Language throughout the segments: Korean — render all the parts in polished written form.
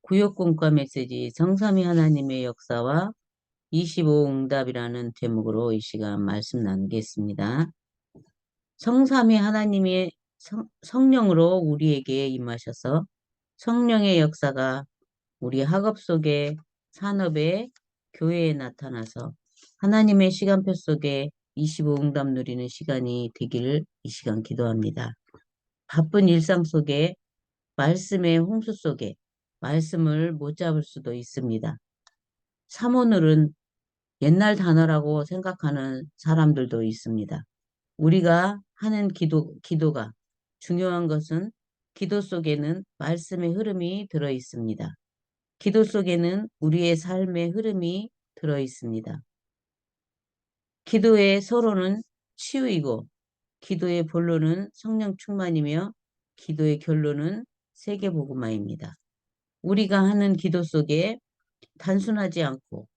구역공과 메시지 성삼위 하나님의 역사와 25 응답이라는 제목으로 이 시간 말씀 나누겠습니다. 성삼위 하나님의 성령으로 우리에게 임하셔서 성령의 역사가 우리 학업 속에, 산업에, 교회에 나타나서 하나님의 시간표 속에 25 응답 누리는 시간이 되기를 이 시간 기도합니다. 바쁜 일상 속에, 말씀의 홍수 속에 말씀을 못 잡을 수도 있습니다. 사모늘은 옛날 단어라고 생각하는 사람들도 있습니다. 우리가 하는 기도가 중요한 것은 기도 속에는 말씀의 흐름이 들어 있습니다. 기도 속에는 우리의 삶의 흐름이 들어 있습니다. 기도의 서로는 치유이고 기도의 본론은 성령 충만이며 기도의 결론은 세계복음화입니다. 우리가 하는 기도 속에 단순하지 않고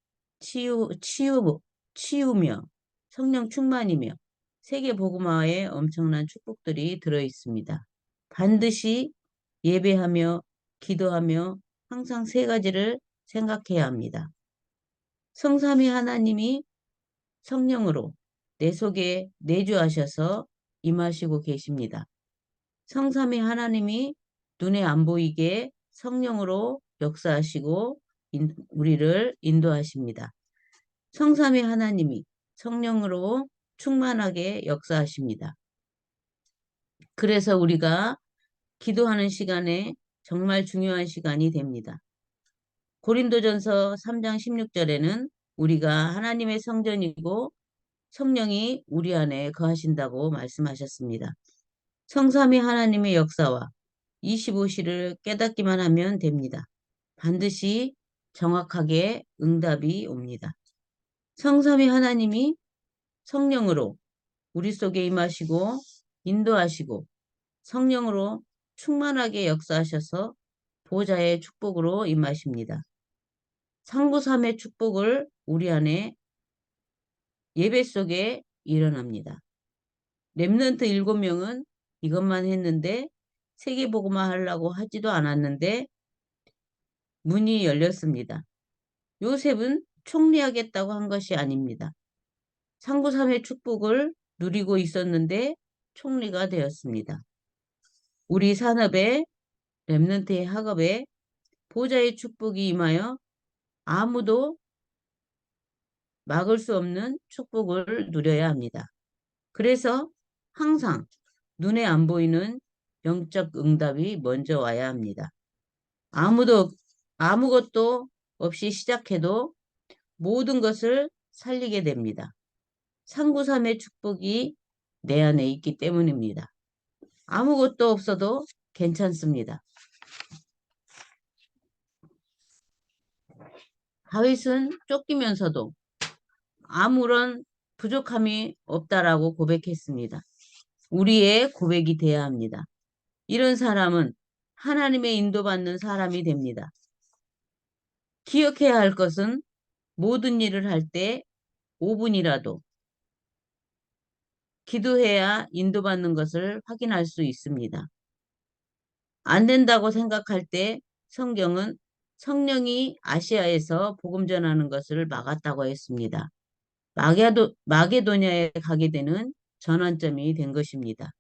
치유며 성령 충만이며 세계 복음화에 엄청난 축복들이 들어 있습니다. 반드시 예배하며 기도하며 항상 세 가지를 생각해야 합니다. 성삼위 하나님이 성령으로 내 속에 내주하셔서 임하시고 계십니다. 성삼위 하나님이 눈에 안 보이게 성령으로 역사하시고 우리를 인도하십니다. 성삼위 하나님이 성령으로 충만하게 역사하십니다. 그래서 우리가 기도하는 시간에 정말 중요한 시간이 됩니다. 고린도전서 3장 16절에는 우리가 하나님의 성전이고 성령이 우리 안에 거하신다고 말씀하셨습니다. 성삼위 하나님의 역사와 25시를 깨닫기만 하면 됩니다. 반드시 정확하게 응답이 옵니다. 성삼위 하나님이 성령으로 우리 속에 임하시고 인도하시고 성령으로 충만하게 역사하셔서 보좌의 축복으로 임하십니다. 상부삼의 축복을 우리 안에 예배 속에 일어납니다. 렘넌트 7명은 이것만 했는데 세계복음화 하려고 하지도 않았는데 문이 열렸습니다. 요셉은 총리하겠다고 한 것이 아닙니다. 상부삼의 축복을 누리고 있었는데 총리가 되었습니다. 우리 산업에 렘넌트의 학업에 보좌의 축복이 임하여 아무도 막을 수 없는 축복을 누려야 합니다. 그래서 항상 눈에 안 보이는 영적 응답이 먼저 와야 합니다. 아무것도 없이 시작해도 모든 것을 살리게 됩니다. 상구삼의 축복이 내 안에 있기 때문입니다. 아무것도 없어도 괜찮습니다. 다윗은 쫓기면서도 아무런 부족함이 없다라고 고백했습니다. 우리의 고백이 돼야 합니다. 이런 사람은 하나님의 인도받는 사람이 됩니다. 기억해야 할 것은 모든 일을 할 때 5분이라도 기도해야 인도받는 것을 확인할 수 있습니다. 안 된다고 생각할 때 성경은 성령이 아시아에서 복음 전하는 것을 막았다고 했습니다. 마게도냐에 가게 되는 전환점이 된 것입니다.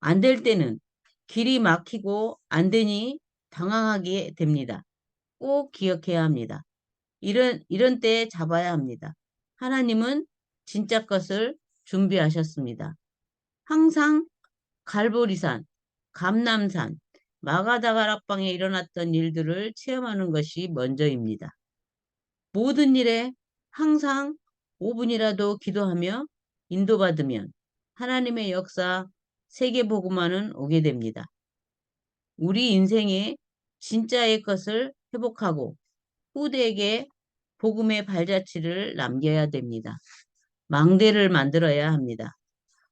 안 될 때는 길이 막히고 안 되니 당황하게 됩니다. 꼭 기억해야 합니다. 이런 때에 잡아야 합니다. 하나님은 진짜 것을 준비하셨습니다. 항상 갈보리산, 감남산, 마가다가락방에 일어났던 일들을 체험하는 것이 먼저입니다. 모든 일에 항상 5분이라도 기도하며 인도받으면 하나님의 역사, 세계복음화는 오게 됩니다. 우리 인생에 진짜의 것을 회복하고 후대에게 복음의 발자취를 남겨야 됩니다. 망대를 만들어야 합니다.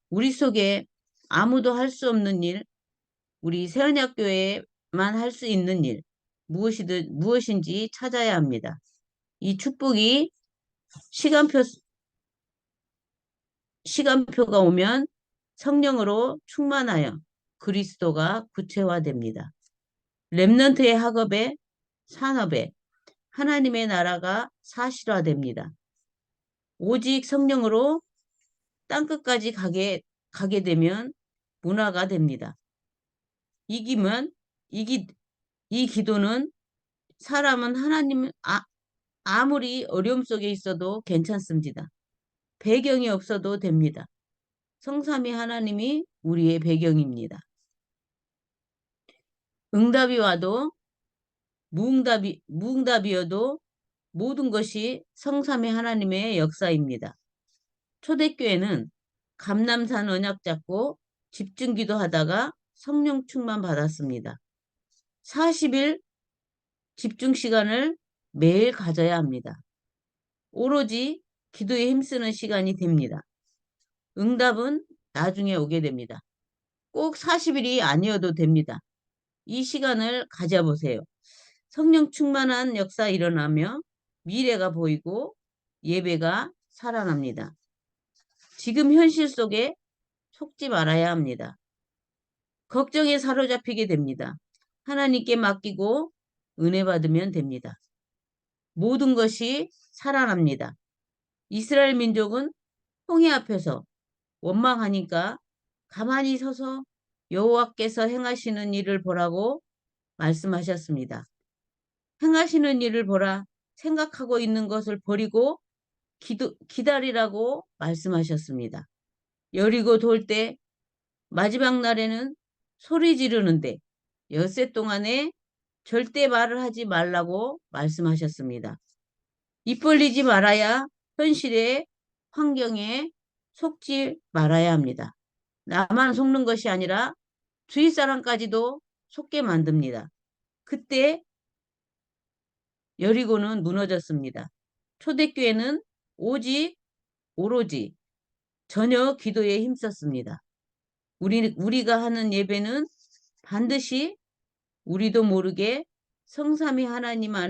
우리 속에 아무도 할 수 없는 일, 우리 세언약교회만 할 수 있는 일, 무엇인지 찾아야 합니다. 이 축복이 시간표가 오면 성령으로 충만하여 그리스도가 구체화됩니다. 렘넌트의 학업에 산업에 하나님의 나라가 사실화됩니다. 오직 성령으로 땅끝까지 가게 되면 문화가 됩니다. 이기면, 이기, 이 기도는 사람은 아무리 어려움 속에 있어도 괜찮습니다. 배경이 없어도 됩니다. 성삼위 하나님이 우리의 배경입니다. 응답이 와도 무응답이어도 모든 것이 성삼위 하나님의 역사입니다. 초대교회는 감람산 언약 잡고 집중 기도하다가 성령 충만 받았습니다. 40일 집중 시간을 매일 가져야 합니다. 오로지 기도에 힘쓰는 시간이 됩니다. 응답은 나중에 오게 됩니다. 꼭 40일이 아니어도 됩니다. 이 시간을 가져보세요. 성령 충만한 역사 일어나며 미래가 보이고 예배가 살아납니다. 지금 현실 속에 속지 말아야 합니다. 걱정에 사로잡히게 됩니다. 하나님께 맡기고 은혜 받으면 됩니다. 모든 것이 살아납니다. 이스라엘 민족은 홍해 앞에서 원망하니까 가만히 서서 여호와께서 행하시는 일을 보라고 말씀하셨습니다. 행하시는 일을 보라 생각하고 있는 것을 버리고 기다리라고 말씀하셨습니다. 여리고 돌 때 마지막 날에는 소리 지르는데 엿새 동안에 절대 말을 하지 말라고 말씀하셨습니다. 입 벌리지 말아야 현실의 환경에 속지 말아야 합니다. 나만 속는 것이 아니라 주위 사람까지도 속게 만듭니다. 그때 여리고는 무너졌습니다. 초대교회는 오로지 전혀 기도에 힘썼습니다. 우리가 하는 예배는 반드시 우리도 모르게 성삼위 하나님이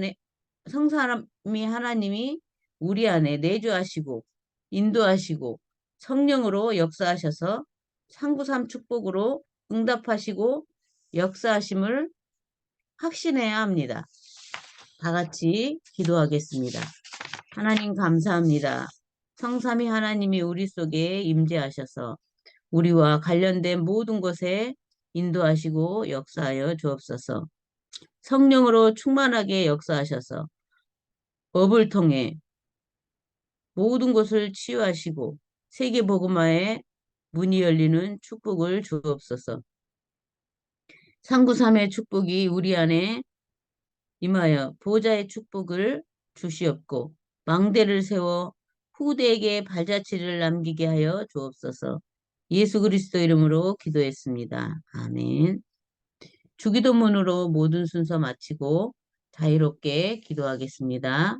우리 안에 내주하시고 인도하시고 성령으로 역사하셔서 상구삼 축복으로 응답하시고 역사하심을 확신해야 합니다. 다 같이 기도하겠습니다. 하나님 감사합니다. 성삼위 하나님이 우리 속에 임재하셔서 우리와 관련된 모든 것에 인도하시고 역사하여 주옵소서. 성령으로 충만하게 역사하셔서 법을 통해 모든 것을 치유하시고 세계복음화에 문이 열리는 축복을 주옵소서. 상구삼의 축복이 우리 안에 임하여 보좌의 축복을 주시옵고 망대를 세워 후대에게 발자취를 남기게 하여 주옵소서. 예수 그리스도 이름으로 기도했습니다. 아멘. 주기도문으로 모든 순서 마치고 자유롭게 기도하겠습니다.